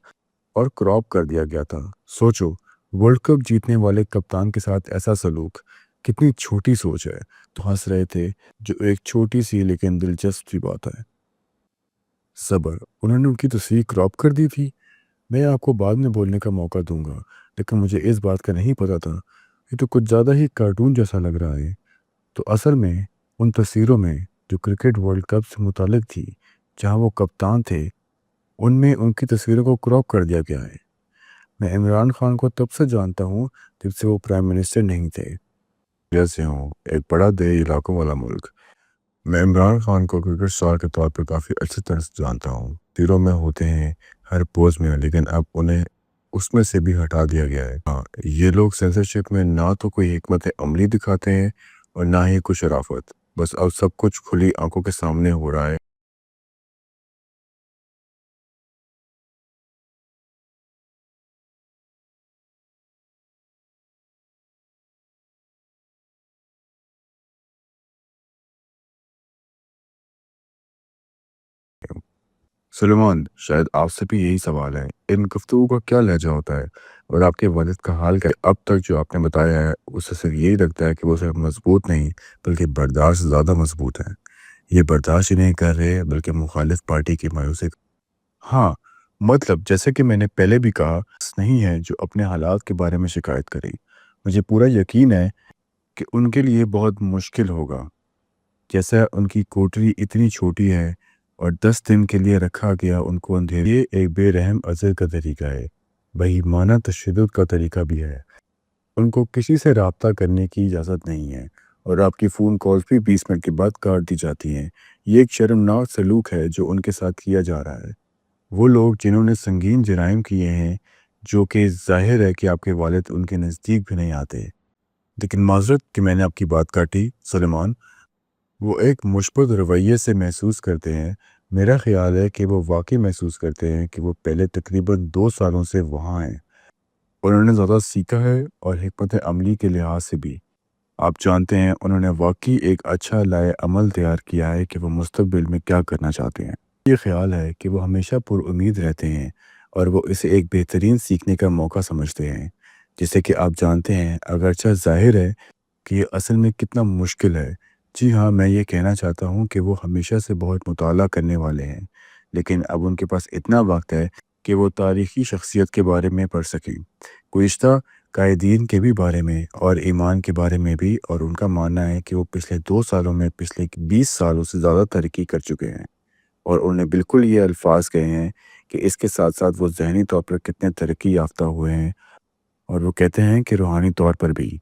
اور کراپ کر دیا گیا تھا۔ سوچو، ورلڈ کپ جیتنے والے کپتان کے ساتھ ایسا سلوک، کتنی چھوٹی سوچ ہے۔ تو ہنس رہے تھے، جو ایک چھوٹی سی لیکن دلچسپ سی بات ہے۔ صبر، انہوں نے ان کی تصویر کراپ کر دی تھی۔ میں آپ کو بعد میں بولنے کا موقع دوں گا، لیکن مجھے اس بات کا نہیں پتا تھا۔ یہ تو کچھ زیادہ ہی کارٹون جیسا لگ رہا ہے۔ تو اصل میں ان تصویروں میں جو کرکٹ ورلڈ کپ سے متعلق تھی، جہاں وہ کپتان تھے، ان میں ان کی تصویروں کو کراپ کر دیا گیا ہے۔ میں عمران خان کو تب سے جانتا ہوں جب سے وہ پرائم منسٹر نہیں تھے۔ جیسے ہوں ایک بڑا دیہی علاقوں والا ملک۔ میں عمران خان کو کرکٹ اسٹار کے طور پر کافی اچھی طرح سے جانتا ہوں۔ تیروں میں ہوتے ہیں ہر پوز میں، لیکن اب انہیں اس میں سے بھی ہٹا دیا گیا ہے۔ ہاں، یہ لوگ سینسرشپ میں نہ تو کوئی حکمت عملی دکھاتے ہیں اور نہ ہی کوئی شرافت۔ بس اب سب کچھ کھلی آنکھوں کے سامنے ہو رہا ہے۔ سلیمان، شاید آپ سے بھی یہی سوال ہے، ان گفتگو کا کیا لہجہ ہوتا ہے اور آپ کے والد کا حال کیا ہے؟ اب تک جو آپ نے بتایا ہے اس سے صرف یہی لگتا ہے کہ وہ صرف مضبوط نہیں بلکہ برداشت زیادہ مضبوط ہے۔ یہ برداشت ہی نہیں کر رہے بلکہ مخالف پارٹی کی مایوسی۔ ہاں، مطلب جیسے کہ میں نے پہلے بھی کہا، نہیں ہے جو اپنے حالات کے بارے میں شکایت کرے۔ مجھے پورا یقین ہے کہ ان کے لیے بہت مشکل ہوگا۔ جیسا ان کی کوٹری اتنی چھوٹی ہے اور 10 دن کے لیے رکھا گیا ان کو اندھیرے، یہ ایک بے رحم عزل کا طریقہ ہے، بہیمانہ تشدد کا طریقہ بھی ہے۔ ان کو کسی سے رابطہ کرنے کی اجازت نہیں ہے اور آپ کی فون کالز بھی 20 منٹ کے بعد کاٹ دی جاتی ہیں۔ یہ ایک شرمناک سلوک ہے جو ان کے ساتھ کیا جا رہا ہے۔ وہ لوگ جنہوں نے سنگین جرائم کیے ہیں، جو کہ ظاہر ہے کہ آپ کے والد ان کے نزدیک بھی نہیں آتے۔ لیکن معذرت کہ میں نے آپ کی بات کاٹی سلیمان، وہ ایک مثبت رویے سے محسوس کرتے ہیں۔ میرا خیال ہے کہ وہ واقعی محسوس کرتے ہیں کہ وہ پہلے تقریباً 2 سالوں سے وہاں ہیں۔ انہوں نے زیادہ سیکھا ہے اور حکمت عملی کے لحاظ سے بھی۔ آپ جانتے ہیں انہوں نے واقعی ایک اچھا لائے عمل تیار کیا ہے کہ وہ مستقبل میں کیا کرنا چاہتے ہیں۔ یہ خیال ہے کہ وہ ہمیشہ پر امید رہتے ہیں اور وہ اسے ایک بہترین سیکھنے کا موقع سمجھتے ہیں، جسے کہ آپ جانتے ہیں اگرچہ ظاہر ہے کہ یہ اصل میں کتنا مشکل ہے۔ جی ہاں، میں یہ کہنا چاہتا ہوں کہ وہ ہمیشہ سے بہت مطالعہ کرنے والے ہیں، لیکن اب ان کے پاس اتنا وقت ہے کہ وہ تاریخی شخصیت کے بارے میں پڑھ سکیں، گزشتہ قائدین کے بھی بارے میں اور ایمان کے بارے میں بھی، اور ان کا ماننا ہے کہ وہ پچھلے 2 سالوں میں پچھلے 20 سالوں سے زیادہ ترقی کر چکے ہیں، اور انہوں نے بالکل یہ الفاظ کہے ہیں کہ اس کے ساتھ ساتھ وہ ذہنی طور پر کتنے ترقی یافتہ ہوئے ہیں، اور وہ کہتے ہیں کہ روحانی طور پر بھی۔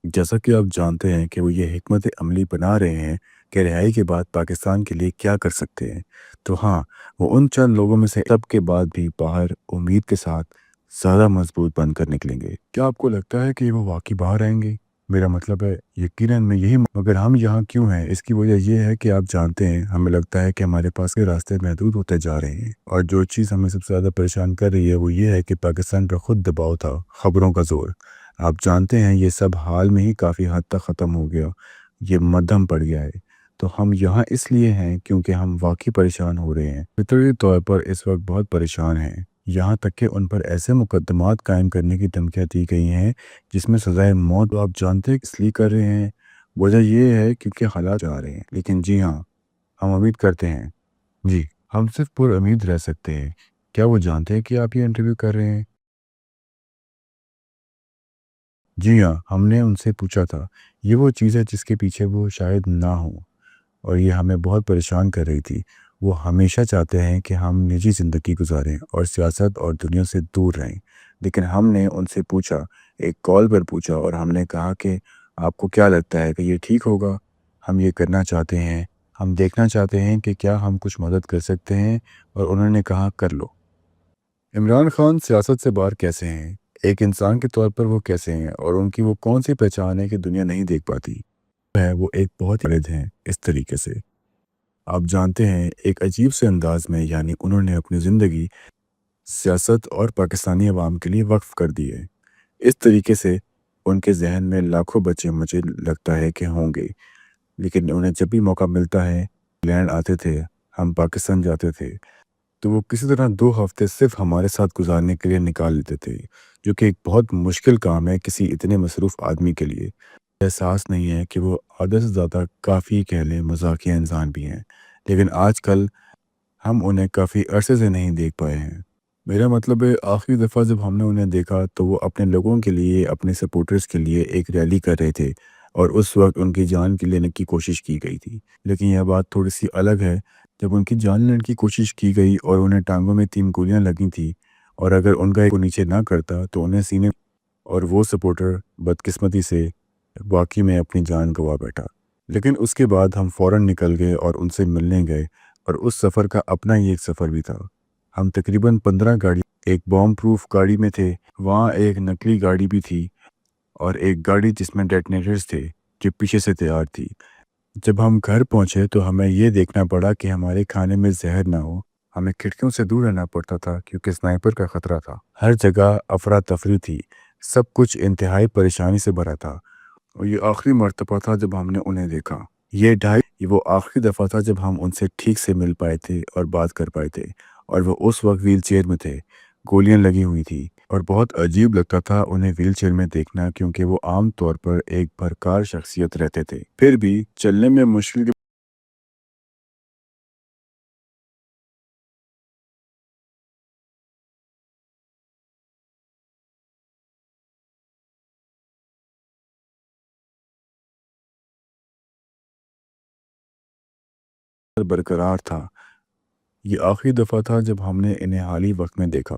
جیسا کہ آپ جانتے ہیں کہ وہ یہ حکمت عملی بنا رہے ہیں کہ رہائی کے بعد پاکستان کے لیے کیا کر سکتے ہیں، تو ہاں، وہ ان چند لوگوں میں سے سب کے بعد بھی باہر امید کے ساتھ زیادہ مضبوط بن کر نکلیں گے۔ کیا آپ کو لگتا ہے کہ وہ واقعی باہر آئیں گے؟ میرا مطلب ہے یقیناً میں یہی، مگر ہم یہاں کیوں ہیں؟ اس کی وجہ یہ ہے کہ آپ جانتے ہیں ہمیں لگتا ہے کہ ہمارے پاس کے راستے محدود ہوتے جا رہے ہیں، اور جو چیز ہمیں سب سے زیادہ پریشان کر رہی ہے وہ یہ ہے کہ پاکستان پر خود دباؤ تھا، خبروں کا زور۔ آپ جانتے ہیں یہ سب حال میں ہی کافی حد تک ختم ہو گیا، یہ مدھم پڑ گیا ہے۔ تو ہم یہاں اس لیے ہیں کیونکہ ہم واقعی پریشان ہو رہے ہیں، فطری طور پر اس وقت بہت پریشان ہیں، یہاں تک کہ ان پر ایسے مقدمات قائم کرنے کی دھمکیاں دی گئی ہیں جس میں سزائے موت آپ جانتے ہیں اس لیے کر رہے ہیں۔ وجہ یہ ہے کیونکہ حالات جا رہے ہیں، لیکن جی ہاں، ہم امید کرتے ہیں۔ جی، ہم صرف پر امید رہ سکتے ہیں۔ کیا وہ جانتے ہیں کہ آپ یہ انٹرویو کر رہے ہیں؟ جی ہاں، ہم نے ان سے پوچھا تھا۔ یہ وہ چیز ہے جس کے پیچھے وہ شاید نہ ہوں، اور یہ ہمیں بہت پریشان کر رہی تھی۔ وہ ہمیشہ چاہتے ہیں کہ ہم نجی زندگی گزاریں اور سیاست اور دنیا سے دور رہیں، لیکن ہم نے ان سے پوچھا، ایک کال پر پوچھا، اور ہم نے کہا کہ آپ کو کیا لگتا ہے کہ یہ ٹھیک ہوگا؟ ہم یہ کرنا چاہتے ہیں، ہم دیکھنا چاہتے ہیں کہ کیا ہم کچھ مدد کر سکتے ہیں، اور انہوں نے کہا کر لو۔ عمران خان سیاست سے باہر کیسے ہیں؟ ایک انسان کے طور پر وہ کیسے ہیں، اور ان کی وہ کون سی پہچان ہے کہ دنیا نہیں دیکھ پاتی ہے؟ وہ ایک بہت ہی والد ہیں اس طریقے سے، آپ جانتے ہیں، ایک عجیب سے انداز میں، یعنی انہوں نے اپنی زندگی سیاست اور پاکستانی عوام کے لیے وقف کر دی ہے۔ اس طریقے سے ان کے ذہن میں لاکھوں بچے مجھے لگتا ہے کہ ہوں گے، لیکن انہیں جب بھی موقع ملتا ہے، انگلینڈ آتے تھے، ہم پاکستان جاتے تھے، تو وہ کسی طرح 2 ہفتے صرف ہمارے ساتھ گزارنے کے لیے نکال لیتے تھے، جو کہ ایک بہت مشکل کام ہے کسی اتنے مصروف آدمی کے لیے۔ احساس نہیں ہے کہ وہ آدھے سے زیادہ کافی کہہ لیں مزاحیہ انسان بھی ہیں، لیکن آج کل ہم انہیں کافی عرصے سے نہیں دیکھ پائے ہیں۔ میرا مطلب ہے آخری دفعہ جب ہم نے انہیں دیکھا تو وہ اپنے لوگوں کے لیے، اپنے سپورٹرز کے لیے ایک ریلی کر رہے تھے، اور اس وقت ان کی جان کے لینے کی کوشش کی گئی تھی، لیکن یہ بات تھوڑی سی الگ ہے۔ جب ان کی جان لینے کی کوشش کی گئی اور انہیں ٹانگوں میں 3 گولیاں لگی تھیں اور اگر ان کا ایک کو نیچے نہ کرتا تو انہیں سینے اور وہ سپورٹر بدقسمتی سے واقعی میں اپنی جان گنوا بیٹھا۔ لیکن اس کے بعد ہم فوراً نکل گئے اور ان سے ملنے گئے اور اس سفر کا اپنا ہی ایک سفر بھی تھا۔ ہم تقریباً 15 گاڑی ایک بام پروف گاڑی میں تھے، وہاں ایک نقلی گاڑی بھی تھی اور ایک گاڑی جس میں ڈیٹنیٹرز تھے جو پیچھے سے تیار تھی۔ جب ہم گھر پہنچے تو ہمیں یہ دیکھنا پڑا کہ ہمارے کھانے میں زہر نہ ہو۔ ہمیں کھڑکیوں سے دور رہنا پڑتا تھا کیونکہ سنائپر کا خطرہ تھا۔ ہر جگہ افراتفری تھی، سب کچھ انتہائی پریشانی سے بھرا تھا، اور یہ آخری مرتبہ تھا جب ہم نے انہیں دیکھا۔ یہ وہ آخری دفعہ تھا جب ہم ان سے ٹھیک سے مل پائے تھے اور بات کر پائے تھے، اور وہ اس وقت ویل چیئر میں تھے، گولیاں لگی ہوئی تھی، اور بہت عجیب لگتا تھا انہیں ویل چیئر میں دیکھنا کیونکہ وہ عام طور پر ایک بھرکار شخصیت رہتے تھے۔ پھر بھی چلنے میں مشکل برقرار تھا۔ یہ آخری دفعہ تھا جب ہم نے انہیں حالی وقت میں دیکھا۔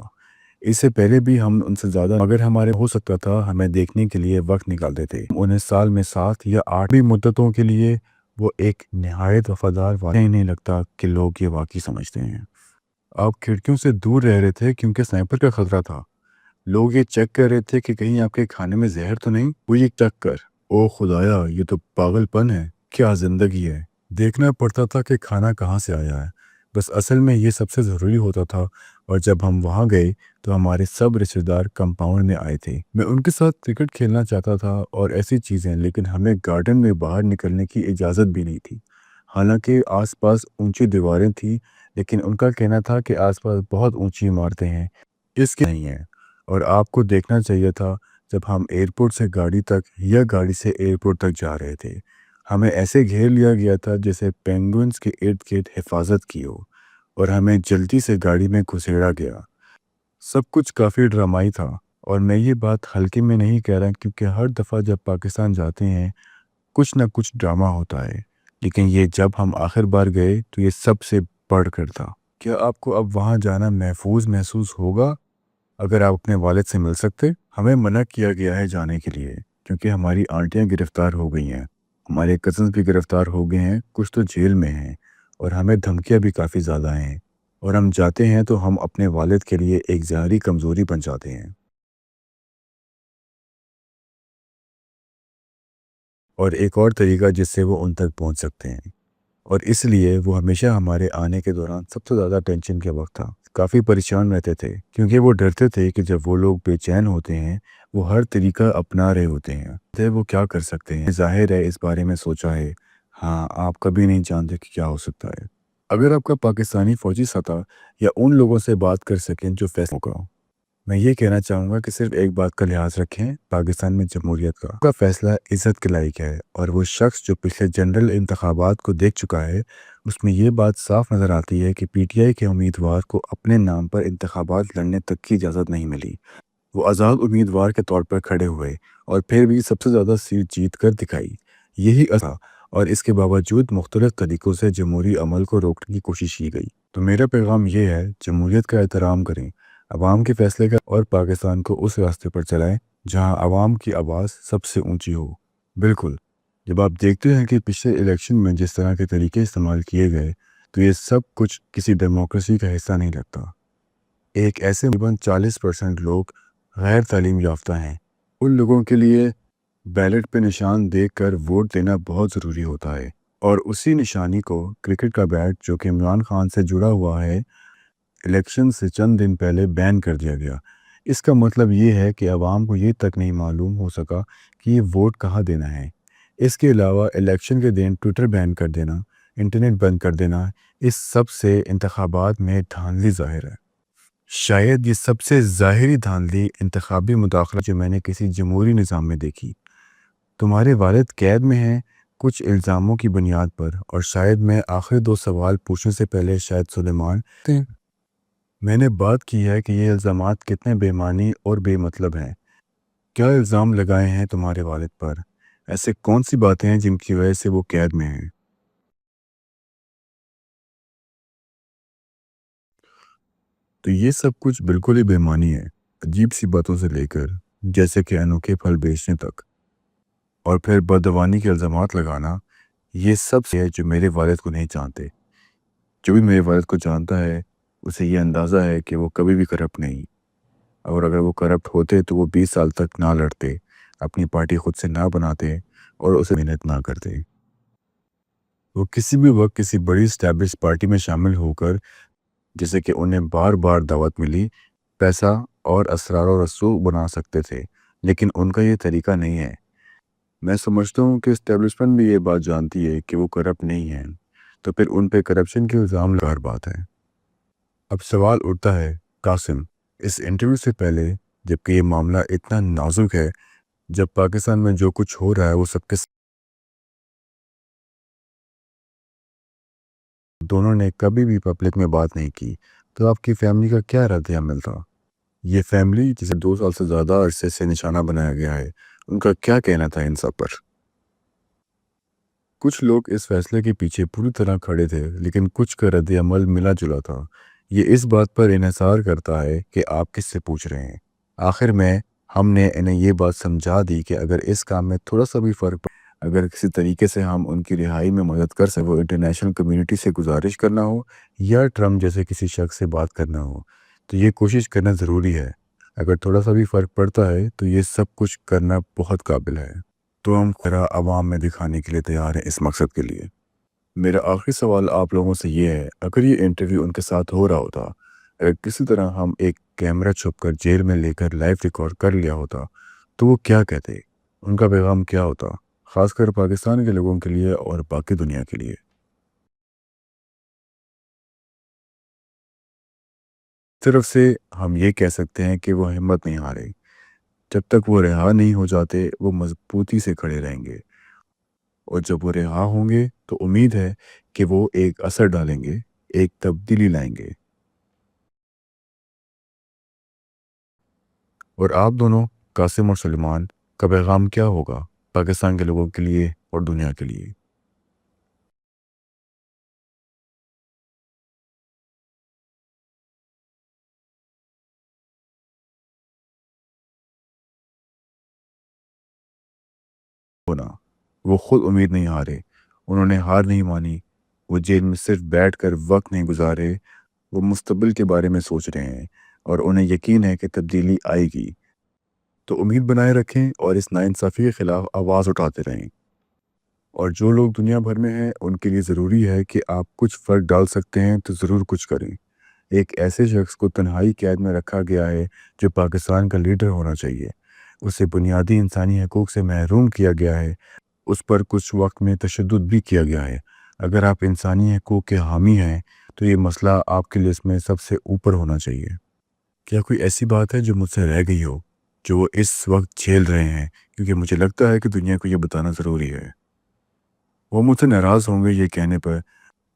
اس سے پہلے بھی ہم ان سے زیادہ مگر ہمارے ہو سکتا تھا ہمیں دیکھنے کے لیے وقت نکالتے تھے۔ انہیں سال میں 7 یا 8 بھی مدتوں کے لیے وہ ایک نہایت وفادار واقعی نہیں لگتا کہ لوگ یہ واقعی سمجھتے ہیں۔ آپ کھڑکیوں سے دور رہ رہے تھے کیونکہ سنائپر کا خطرہ تھا۔ لوگ یہ چیک کر رہے تھے کہ کہیں آپ کے کھانے میں زہر تو نہیں۔ وہ یہ چیک کر، او خدایا، یہ تو پاگل پن ہے، کیا زندگی ہے۔ دیکھنا پڑتا تھا کہ کھانا کہاں سے آیا ہے، بس اصل میں یہ سب سے ضروری ہوتا تھا۔ اور جب ہم وہاں گئے تو ہمارے سب رشتہ دار کمپاؤنڈ میں آئے تھے۔ میں ان کے ساتھ کرکٹ کھیلنا چاہتا تھا اور ایسی چیزیں، لیکن ہمیں گارڈن میں باہر نکلنے کی اجازت بھی نہیں تھی۔ حالانکہ آس پاس اونچی دیواریں تھیں، لیکن ان کا کہنا تھا کہ آس پاس بہت اونچی عمارتیں ہیں، اس کے نہیں ہیں، اور آپ کو دیکھنا چاہیے تھا۔ جب ہم ایئرپورٹ سے گاڑی تک یا گاڑی سے ایئرپورٹ تک جا رہے تھے، ہمیں ایسے گھیر لیا گیا تھا جیسے پینگوئنز کے ارد گرد حفاظت کی ہو، اور ہمیں جلدی سے گاڑی میں گھسیڑا گیا۔ سب کچھ کافی ڈرامائی تھا، اور میں یہ بات ہلکے میں نہیں کہہ رہا کیونکہ ہر دفعہ جب پاکستان جاتے ہیں کچھ نہ کچھ ڈرامہ ہوتا ہے، لیکن یہ جب ہم آخر بار گئے تو یہ سب سے بڑھ کر تھا۔ کیا آپ کو اب وہاں جانا محفوظ محسوس ہوگا اگر آپ اپنے والد سے مل سکتے؟ ہمیں منع کیا گیا ہے جانے کے لیے کیونکہ ہماری آنٹیاں گرفتار ہو گئی ہیں، ہمارے کزنز بھی گرفتار ہو گئے ہیں، کچھ تو جیل میں ہیں، اور ہمیں دھمکیاں بھی کافی زیادہ ہیں، اور ہم جاتے ہیں تو ہم اپنے والد کے لیے ایک ظاہری کمزوری بن جاتے ہیں، اور ایک اور طریقہ جس سے وہ ان تک پہنچ سکتے ہیں، اور اس لیے وہ ہمیشہ ہمارے آنے کے دوران سب سے زیادہ ٹینشن کے وقت تھا۔ کافی پریشان رہتے تھے کیونکہ وہ ڈرتے تھے کہ جب وہ لوگ بے چین ہوتے ہیں وہ ہر طریقہ اپنا رہے ہوتے ہیں، وہ کیا کر سکتے ہیں۔ ظاہر ہے اس بارے میں سوچا ہے، ہاں، آپ کبھی نہیں جانتے کہ کیا ہو سکتا ہے۔ اگر آپ کا پاکستانی فوجی ساتھ یا ان لوگوں سے بات کر سکیں جو فیصلہ ہوگا، میں یہ کہنا چاہوں گا کہ صرف ایک بات کا لحاظ رکھیں، پاکستان میں جمہوریت کا فیصلہ عزت کے لائق ہے، اور وہ شخص جو پچھلے جنرل انتخابات کو دیکھ چکا ہے اس میں یہ بات صاف نظر آتی ہے کہ پی ٹی آئی کے امیدوار کو اپنے نام پر انتخابات لڑنے تک کی اجازت نہیں ملی۔ وہ آزاد امیدوار کے طور پر کھڑے ہوئے اور پھر بھی سب سے زیادہ سیٹ جیت کر دکھائی۔ یہی تھا، اور اس کے باوجود مختلف طریقوں سے جمہوری عمل کو روکنے کی کوشش کی گئی۔ تو میرا پیغام یہ ہے، جمہوریت کا احترام کریں، عوام کے فیصلے کا، اور پاکستان کو اس راستے پر چلائیں جہاں عوام کی آواز سب سے اونچی ہو۔ بالکل، جب آپ دیکھتے ہیں کہ پچھلے الیکشن میں جس طرح کے طریقے استعمال کیے گئے تو یہ سب کچھ کسی ڈیموکریسی کا حصہ نہیں لگتا۔ ایک ایسے تقریباً 40% لوگ غیر تعلیم یافتہ ہیں، ان لوگوں کے لیے بیلٹ پہ نشان دیکھ کر ووٹ دینا بہت ضروری ہوتا ہے، اور اسی نشانی کو کرکٹ کا بیٹ جو کہ عمران خان سے جڑا ہوا ہے الیکشن سے چند دن پہلے بین کر دیا گیا۔ اس کا مطلب یہ ہے کہ عوام کو یہ تک نہیں معلوم ہو سکا کہ یہ ووٹ کہاں دینا ہے۔ اس کے علاوہ الیکشن کے دن ٹویٹر بین کر دینا، انٹرنیٹ بند کر دینا، اس سب سے انتخابات میں دھاندلی ظاہر ہے۔ شاید یہ سب سے ظاہری دھاندلی انتخابی مداخلت جو میں نے کسی جمہوری نظام میں دیکھی۔ تمہارے والد قید میں ہیں کچھ الزاموں کی بنیاد پر، اور شاید میں آخری 2 سوال پوچھنے سے پہلے شاید سلیمان میں نے بات کی ہے کہ یہ الزامات کتنے بے معنی اور بے مطلب ہیں۔ کیا الزام لگائے ہیں تمہارے والد پر؟ ایسے کون سی باتیں ہیں جن کی وجہ سے وہ قید میں ہیں؟ تو یہ سب کچھ بالکل ہی بےمانی ہے، عجیب سی باتوں سے لے کر جیسے کہ انوکھے پھل بیچنے تک، اور پھر بدعنوانی کے الزامات لگانا۔ یہ سب ہے جو میرے والد کو نہیں جانتے۔ جو بھی میرے والد کو جانتا ہے اسے یہ اندازہ ہے کہ وہ کبھی بھی کرپٹ نہیں، اور اگر وہ کرپٹ ہوتے تو وہ 20 سال تک نہ لڑتے، اپنی پارٹی خود سے نہ بناتے اور اسے محنت نہ کرتے۔ وہ کسی بھی وقت کسی بڑی اسٹیبلش پارٹی میں شامل ہو کر، جسے کہ انہیں بار بار دعوت ملی، پیسہ اور اسرار و رسوخ بنا سکتے تھے، لیکن ان کا یہ طریقہ نہیں ہے۔ میں سمجھتا ہوں کہ اسٹیبلشمنٹ بھی یہ بات جانتی ہے کہ وہ کرپٹ نہیں ہیں، تو پھر ان پہ کرپشن کے الزام لگار بات ہے۔ اب سوال اٹھتا ہے قاسم، اس انٹرویو سے پہلے، جبکہ یہ معاملہ اتنا نازک ہے، جب پاکستان میں جو کچھ ہو رہا ہے وہ سب کے دونوں نے کبھی بھی پبلک میں بات نہیں کی، تو آپ کی فیملی کا کیا رد عمل تھا؟ یہ فیملی جسے 2 سال سے زیادہ عرصے سے نشانہ بنایا گیا ہے، ان کا کیا کہنا تھا ان سب پر؟ کچھ لوگ اس فیصلے کے پیچھے پوری طرح کھڑے تھے، لیکن کچھ کا رد عمل ملا جلا تھا۔ یہ اس بات پر انحصار کرتا ہے کہ آپ کس سے پوچھ رہے ہیں۔ آخر میں ہم نے انہیں یہ بات سمجھا دی کہ اگر اس کام میں تھوڑا سا بھی فرق اگر کسی طریقے سے ہم ان کی رہائی میں مدد کر سکیں، وہ انٹرنیشنل کمیونٹی سے گزارش کرنا ہو یا ٹرمپ جیسے کسی شخص سے بات کرنا ہو، تو یہ کوشش کرنا ضروری ہے۔ اگر تھوڑا سا بھی فرق پڑتا ہے تو یہ سب کچھ کرنا بہت قابل ہے۔ تو ہم خیرہ عوام میں دکھانے کے لیے تیار ہیں اس مقصد کے لیے۔ میرا آخری سوال آپ لوگوں سے یہ ہے، اگر یہ انٹرویو ان کے ساتھ ہو رہا ہوتا، اگر کسی طرح ہم ایک کیمرہ چھپ کر جیل میں لے کر لائیو ریکارڈ کر لیا ہوتا، تو وہ کیا کہتے؟ ان کا پیغام کیا ہوتا، خاص کر پاکستان کے لوگوں کے لیے اور باقی دنیا کے لیے؟ طرف سے ہم یہ کہہ سکتے ہیں کہ وہ ہمت نہیں ہارے۔ جب تک وہ رہا نہیں ہو جاتے وہ مضبوطی سے کھڑے رہیں گے، اور جب وہ رہا ہوں گے تو امید ہے کہ وہ ایک اثر ڈالیں گے، ایک تبدیلی لائیں گے۔ اور آپ دونوں، قاسم اور سلیمان، کا پیغام کیا ہوگا پاکستان کے لوگوں کے لیے اور دنیا کے لیے؟ ہونا، وہ خود امید نہیں ہارے، انہوں نے ہار نہیں مانی، وہ جیل میں صرف بیٹھ کر وقت نہیں گزارے، وہ مستقبل کے بارے میں سوچ رہے ہیں، اور انہیں یقین ہے کہ تبدیلی آئے گی۔ تو امید بنائے رکھیں اور اس ناانصافی کے خلاف آواز اٹھاتے رہیں۔ اور جو لوگ دنیا بھر میں ہیں ان کے لیے ضروری ہے کہ آپ کچھ فرق ڈال سکتے ہیں تو ضرور کچھ کریں۔ ایک ایسے شخص کو تنہائی قید میں رکھا گیا ہے جو پاکستان کا لیڈر ہونا چاہیے، اسے بنیادی انسانی حقوق سے محروم کیا گیا ہے، اس پر کچھ وقت میں تشدد بھی کیا گیا ہے۔ اگر آپ انسانی حقوق کے حامی ہیں تو یہ مسئلہ آپ کے لسٹ میں سب سے اوپر ہونا چاہیے۔ کیا کوئی ایسی بات ہے جو مجھ سے رہ گئی ہو، جو وہ اس وقت جھیل رہے ہیں؟ کیونکہ مجھے لگتا ہے کہ دنیا کو یہ بتانا ضروری ہے۔ وہ مجھ سے ناراض ہوں گے یہ کہنے پر،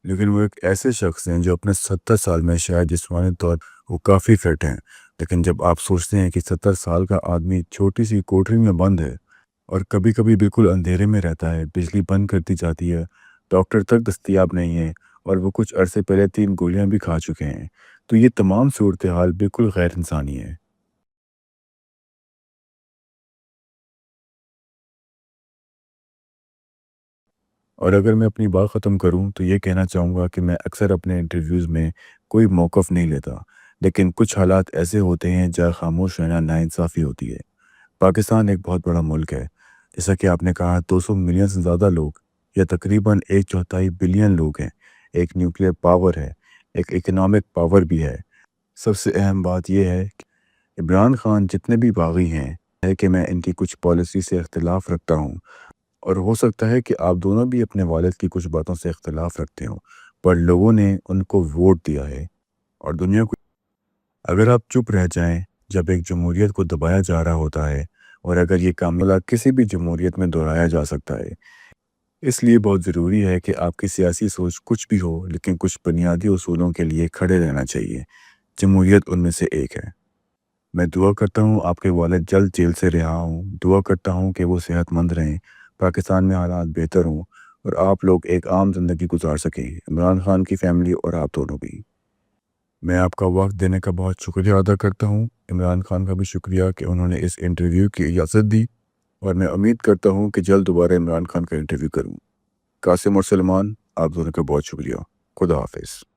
لیکن وہ ایک ایسے شخص ہیں جو اپنے 70 سال میں شاید جسمانی طور وہ کافی فٹ ہیں، لیکن جب آپ سوچتے ہیں کہ 70 سال کا آدمی چھوٹی سی کوٹری میں بند ہے اور کبھی کبھی بالکل اندھیرے میں رہتا ہے، بجلی بند کر دی جاتی ہے، ڈاکٹر تک دستیاب نہیں ہے، اور وہ کچھ عرصے پہلے 3 گولیاں بھی کھا چکے ہیں، تو یہ تمام صورتحال بالکل غیر انسانی ہے۔ اور اگر میں اپنی بات ختم کروں تو یہ کہنا چاہوں گا کہ میں اکثر اپنے انٹرویوز میں کوئی موقف نہیں لیتا، لیکن کچھ حالات ایسے ہوتے ہیں جہاں خاموش رہنا ناانصافی ہوتی ہے۔ پاکستان ایک بہت بڑا ملک ہے، جیسا کہ آپ نے کہا 200 ملین سے زیادہ لوگ، یا تقریباً 1/4 بلین لوگ ہیں، ایک نیوکلیر پاور ہے، ایک اکنامک پاور بھی ہے۔ سب سے اہم بات یہ ہے کہ عمران خان جتنے بھی باغی ہیں ہے کہ میں ان کی کچھ پالیسی سے اختلاف رکھتا ہوں، اور ہو سکتا ہے کہ آپ دونوں بھی اپنے والد کی کچھ باتوں سے اختلاف رکھتے ہوں، پر لوگوں نے ان کو ووٹ دیا ہے، اور دنیا کو اگر آپ چپ رہ جائیں جب ایک جمہوریت کو دبایا جا رہا ہوتا ہے، اور اگر یہ معاملہ کسی بھی جمہوریت میں دہرایا جا سکتا ہے، اس لیے بہت ضروری ہے کہ آپ کی سیاسی سوچ کچھ بھی ہو، لیکن کچھ بنیادی اصولوں کے لیے کھڑے رہنا چاہیے۔ جمہوریت ان میں سے ایک ہے۔ میں دعا کرتا ہوں آپ کے والد جلد جیل سے رہا ہوں، دعا کرتا ہوں کہ وہ صحت مند رہیں، پاکستان میں حالات بہتر ہوں، اور آپ لوگ ایک عام زندگی گزار سکیں، عمران خان کی فیملی اور آپ دونوں بھی۔ میں آپ کا وقت دینے کا بہت شکریہ ادا کرتا ہوں۔ عمران خان کا بھی شکریہ کہ انہوں نے اس انٹرویو کی اجازت دی، اور میں امید کرتا ہوں کہ جلد دوبارہ عمران خان کا انٹرویو کروں۔ قاسم اور سلمان، آپ دونوں کا بہت شکریہ۔ خدا حافظ۔